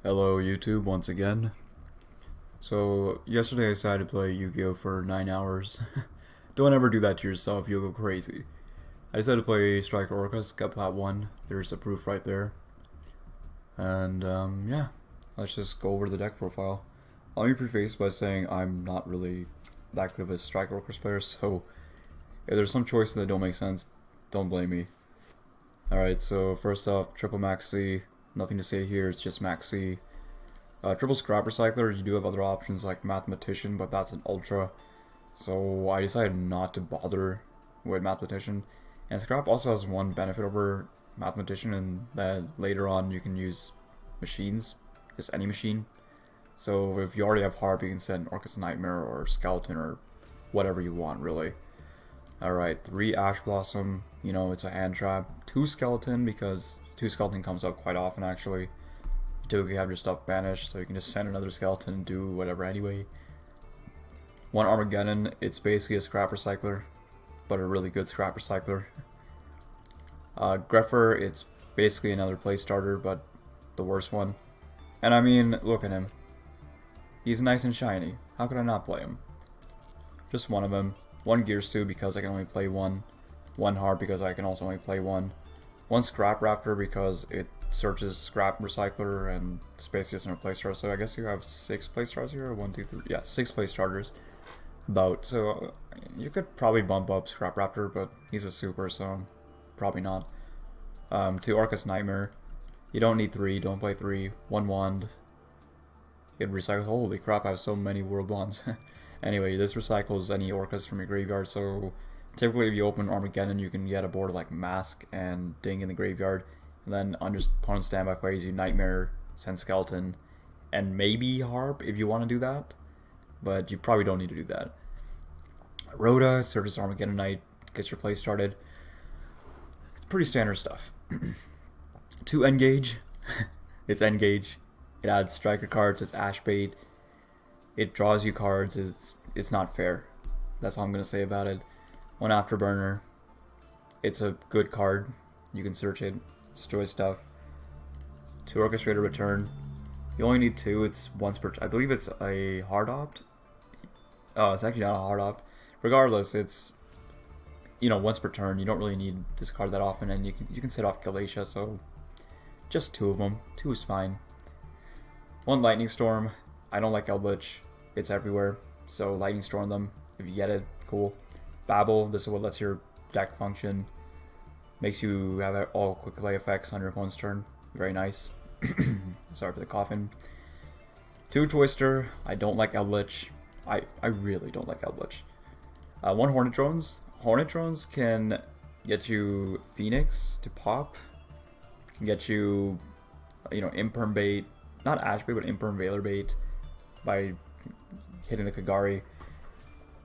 Hello YouTube once again. So yesterday I decided to play Yu-Gi-Oh for 9 hours. Don't ever do that to yourself, you'll go crazy. I decided to play Striker Orcust, got plat 1. There's a proof right there. And yeah, let's just go over the deck profile. Let me preface by saying I'm not really that good of a Striker Orcust player, so if there's some choices that don't make sense, don't blame me. Alright, so first off, triple maxi. Nothing to say here, it's just maxi. Triple scrap recycler, you do have other options like mathematician, but that's an ultra. So I decided not to bother with mathematician. And scrap also has one benefit over mathematician, and that later on you can use machines, just any machine. So if you already have harp, you can send Orcust Nightmare or skeleton or whatever you want, really. Alright, 3 Ash Blossom, you know, it's a hand trap. 2 Skeleton, because 2 Skeleton comes up quite often, actually. You typically have your stuff banished, so you can just send another Skeleton and do whatever anyway. 1 Armageddon, it's basically a scrap recycler, but a really good scrap recycler. Greffer, it's basically another play starter, but the worst one. And I mean, look at him. He's nice and shiny. How could I not play him? Just one of them. 1 Gear Stew because I can only play one. 1 Harp because I can also only play one. 1 Scrap Raptor because it searches Scrap Recycler and it's basically just another play starter. So I guess you have 6 play starters here. 1, 2, 3. Yeah, 6 play starters. About. So you could probably bump up Scrap Raptor, but he's a super, so probably not. 2 Orcust Nightmare. You don't need 3. Don't play 3. 1 Wand. It recycles. Holy crap! I have so many World Wands. Anyway, this recycles any Orcust from your graveyard, so typically if you open Armageddon, you can get a board like Mask and Ding in the graveyard, and then on your opponent's standby phase, you Nightmare, send Skeleton, and maybe Harp if you want to do that, but you probably don't need to do that. Rhoda, searches Armageddon Knight, gets your play started. It's pretty standard stuff. 2 Engage, it's Engage. It adds striker cards, it's Ash Bait. It draws you cards, it's not fair. That's all I'm going to say about it. 1 Afterburner. It's a good card. You can search it, destroy stuff. 2 Orchestrator Return. You only need 2, it's once per... I believe it's a hard opt. Oh, it's actually not a hard opt. Regardless, it's, you know, once per turn. You don't really need this card that often, and you can set off Galatia, so just 2 of them. 2 is fine. 1 Lightning Storm. I don't like Eldritch. It's everywhere, so Lightning Storm them. If you get it, cool. Babble, this is what lets your deck function. Makes you have all quick play effects on your opponent's turn. Very nice. Sorry for the coffin. 2 Twister, I don't like Eldritch. I really don't like Eldritch. 1 Hornet Drones. Hornet Drones can get you Phoenix to pop. Can get you, you know, Imperm Bait. Not Ash Bait, but Imperm Veiler Bait by hitting the Kagari.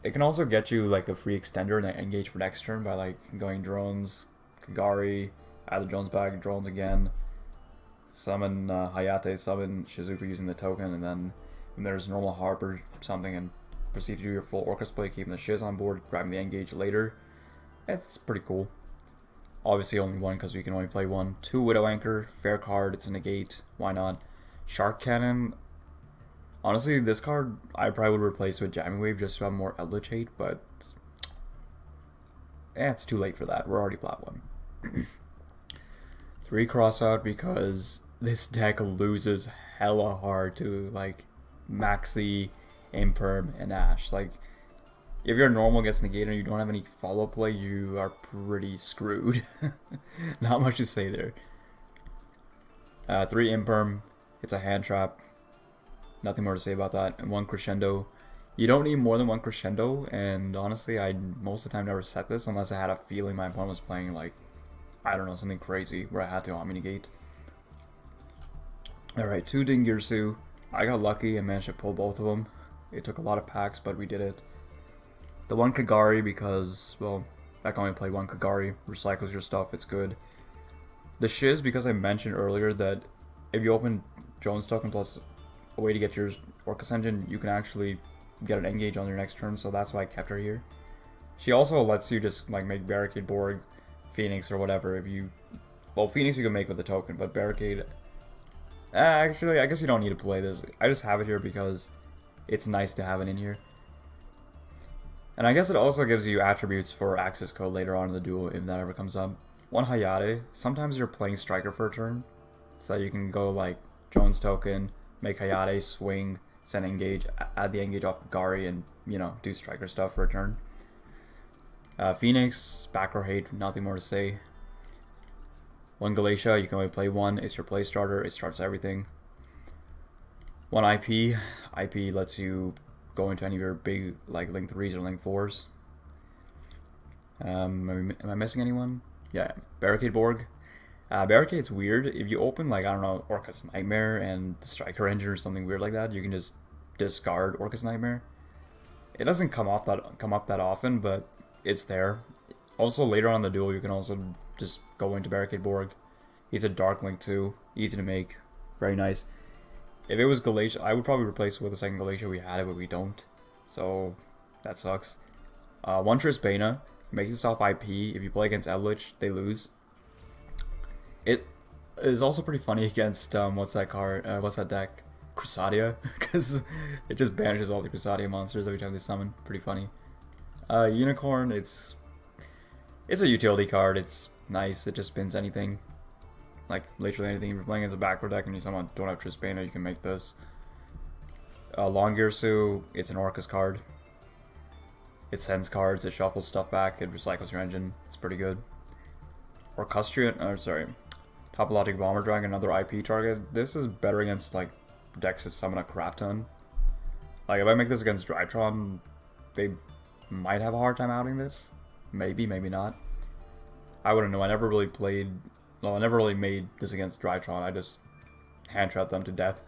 It can also get you like a free extender and then engage for next turn by like going drones, Kagari, add the drones back, drones again, summon Hayate, summon Shizuku using the token, and then when there's normal harp or something, and proceed to do your full Orcust play, keeping the Shiz on board, grabbing the engage later. It's pretty cool. Obviously only 1 because we can only play 1. 2 Widow Anchor, fair card, it's a negate, why not? Shark Cannon. Honestly, this card I probably would replace with Jamming Wave just to have more Eldritch hate, but it's too late for that. We're already plat 1. 3 Crossout because this deck loses hella hard to like Maxi, Imperm, and Ash. Like, if your normal gets negated and you don't have any follow play, you are pretty screwed. Not much to say there. 3 Imperm. It's a hand trap. Nothing more to say about that. And 1 Crescendo. You don't need more than 1 Crescendo, and honestly, I most of the time never set this unless I had a feeling my opponent was playing like, I don't know, something crazy where I had to omni-negate. Alright, 2 Dingirsu. I got lucky and managed to pull both of them. It took a lot of packs, but we did it. The 1 Kagari because, well, I can only play 1 Kagari. Recycles your stuff, it's good. The Shiz because I mentioned earlier that if you open Jones token plus a way to get your Orcust engine, you can actually get an engage on your next turn, so that's why I kept her here. She also lets you just like make Barricade, Borg, Phoenix, or whatever if you... Well, Phoenix you can make with the token, but Barricade Actually, I guess you don't need to play this. I just have it here because it's nice to have it in here. And I guess it also gives you attributes for access code later on in the duel if that ever comes up. One Hayate, sometimes you're playing striker for a turn, so you can go like Jones token, make Hayate swing, send engage, add the engage off Gari, and you know, do striker stuff for a turn. Phoenix, back or hate, nothing more to say. One Galatia, you can only play one, it's your play starter, it starts everything. One IP, IP lets you go into any of your big like link 3s or link 4s. Am I missing anyone? Yeah, Barricade Borg. Barricade's weird. If you open like, I don't know, Orcust Nightmare and the Striker Engine or something weird like that, you can just discard Orcust Nightmare. It doesn't come up that often, but it's there. Also later on in the duel you can also just go into Barricade Borg. He's a Dark Link too, easy to make, very nice. If it was Galatia, I would probably replace it with the second Galatia. We had it, but we don't. So, that sucks. One Trispana, makes itself IP. If you play against Eldritch, they lose. It is also pretty funny against, what's that card, what's that deck? Crusadia, because it just banishes all the Crusadia monsters every time they summon. Pretty funny. Unicorn, it's a utility card. It's nice. It just spins anything. Like, literally anything. If you're playing against a backrow deck and you somehow don't have Trispana, you can make this. Longirsu, it's an Orcust card. It sends cards, it shuffles stuff back, it recycles your engine. It's pretty good. Orcustrian, Topologic Bomber Dragon, another IP target. This is better against, like, decks that summon a crap ton. Like, if I make this against Drytron, they might have a hard time outing this. Maybe, maybe not. I wouldn't know. I never really made this against Drytron. I just hand-trapped them to death.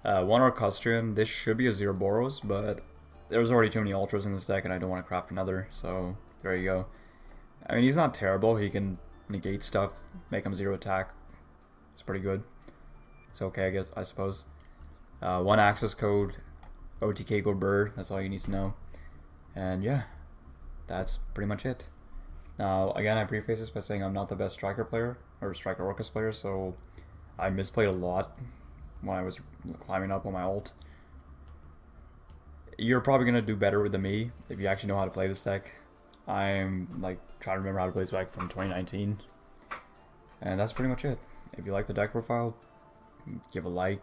One Orcustrian. This should be a 0 Boros, but there's already too many Ultras in this deck, and I don't want to craft another, so there you go. I mean, he's not terrible. He can negate stuff, make him 0 attack. It's pretty good. It's okay, I suppose. One access code, OTK Gorbur. That's all you need to know. And yeah, that's pretty much it. Now, again, I preface this by saying I'm not the best striker player, or striker Orcust player, so I misplayed a lot when I was climbing up on my ult. You're probably going to do better than me if you actually know how to play this deck. I'm, like, trying to remember how to play this deck from 2019. And that's pretty much it. If you like the deck profile, give a like,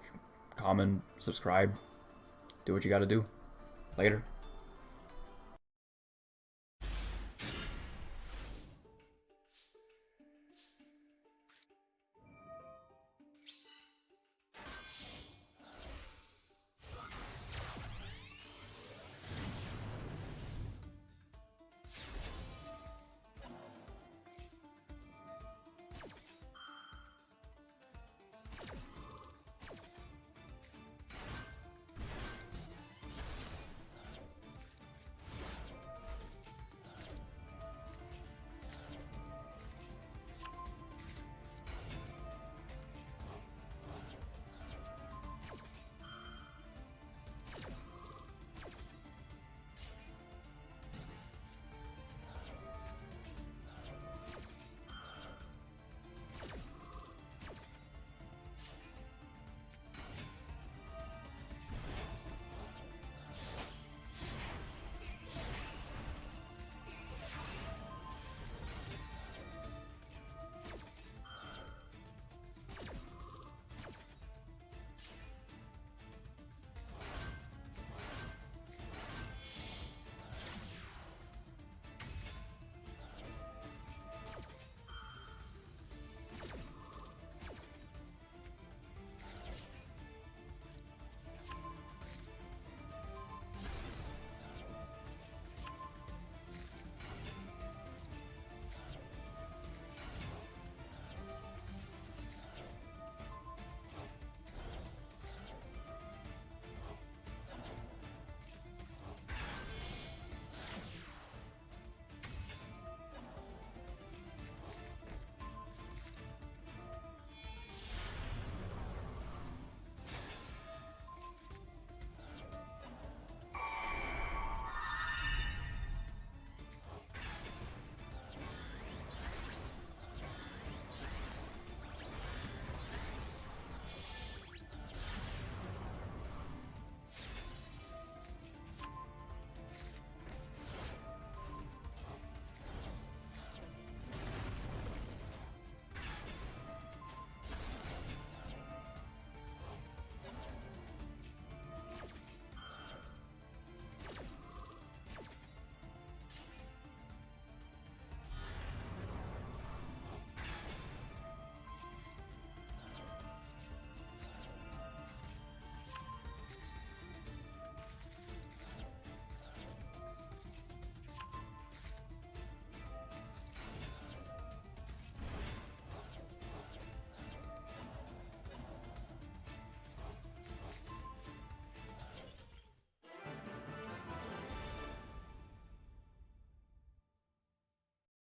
comment, subscribe. Do what you gotta do. Later.